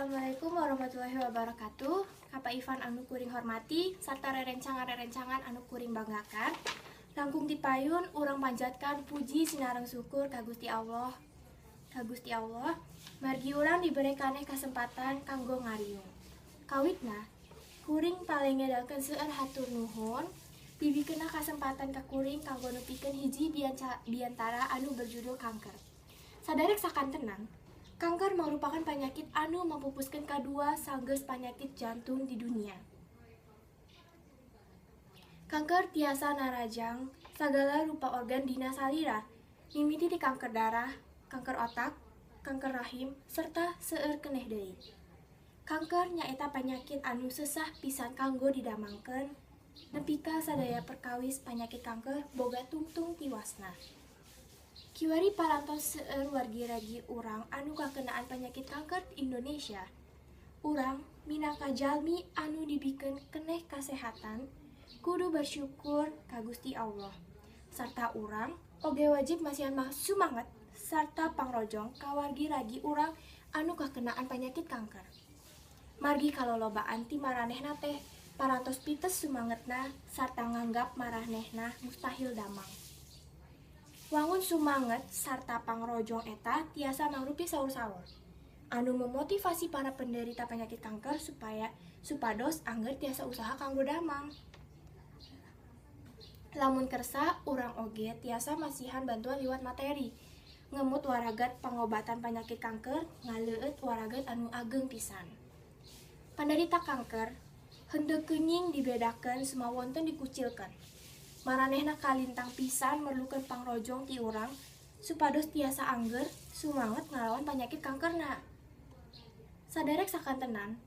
Assalamualaikum warahmatullahi wabarakatuh. Kapa Ivan anu kuring hormati sarta rerencangan-rerencangan anu kuring banggakan. Langkung dipayun urang panjatkan puji sinareng syukur ka Gusti Allah. Margi urang diberi kaneh kesempatan kanggo ngariung. Kawitna kuring paling ngedalkeun seueur hatur nuhun dibikeunna kesempatan ka kuring kanggo nepikeun hiji biantara anu berjudul kanker. Saderek sakantenan, kanker merupakan penyakit anu mempupuskeun kadua sanggeus penyakit jantung di dunia. Kanker tiasa narajang sagala rupa organ dina salira, mimiti di kanker darah, kanker otak, kanker rahim, serta seueur keneh deui. Kanker nyaeta penyakit anu sesah pisan kanggo didamangkeun, nepi ka sadaya perkawis penyakit kanker boga tungtung tiwasna. Kiwari parantos seueur wargi-ragi urang anu kakenaan penyakit kanker di Indonesia. Urang minangka jalmi anu dibikeun keneh kasehatan kudu bersyukur ka Gusti Allah. Sarta urang oge wajib masihan sumanget sarta pangrojong ka wargi-ragi urang anu kakenaan penyakit kanker. Margi kalolobaan ti maranehna teh parantos pites sumangetna sarta nganggap maranehna mustahil damang. Wangun sumanget sarta pangrojong eta tiasa mangrupi saur-saur anu memotivasi para penderita penyakit kanker supados angger tiasa usaha kanggo damang. Lamun kersa urang oge tiasa masihan bantuan liwat materi ngemut waragat pangobatan penyakit kanker ngaleueut waragat anu ageng pisan. Penderita kanker henteu keunying dibedakeun semua wonten dikucilkeun. Maranehna kalintang pisan merlukeun pangrojong ti urang supados tiasa angger sumanget ngalawan penyakit kankerna. Saderek sakantenan,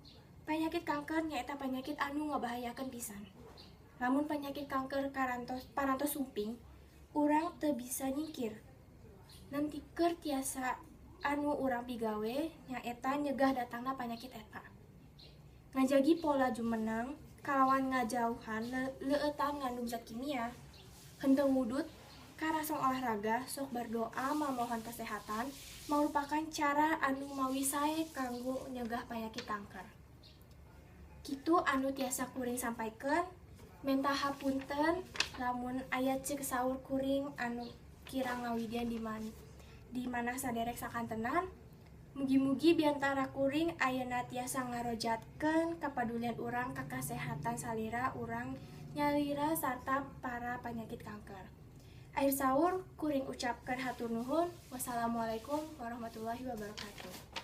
penyakit kanker nyaeta penyakit anu ngabahayakeun pisan. Lamun penyakit kanker parantos sumping, urang teu bisa nyingkir. Nanti keur tiasa anu urang pigawe nyaeta nyegah datangna penyakit eta. Ngajagi pola jumeneng kalawan ngajauhan leueutan ngandung zat kimia, henteu ngudut karasong olahraga sok berdoa memohon kesehatan merupakan cara anu mawi sae kanggo nyegah penyakit kanker. Kitu anu tiasa kuring sampaikeun, menta hapunten lamun aya ceuk saur kuring anu kirang ngawidian di mana saderek sakantenan. Mugi-mugi biantara kuring ayeuna tiasa ngarojatkeun kapadulian urang ka kasehatan salira urang nyalira sarta para penyakit kanker. Akhir saur kuring ucapkeun hatur nuhun. Wassalamualaikum warahmatullahi wabarakatuh.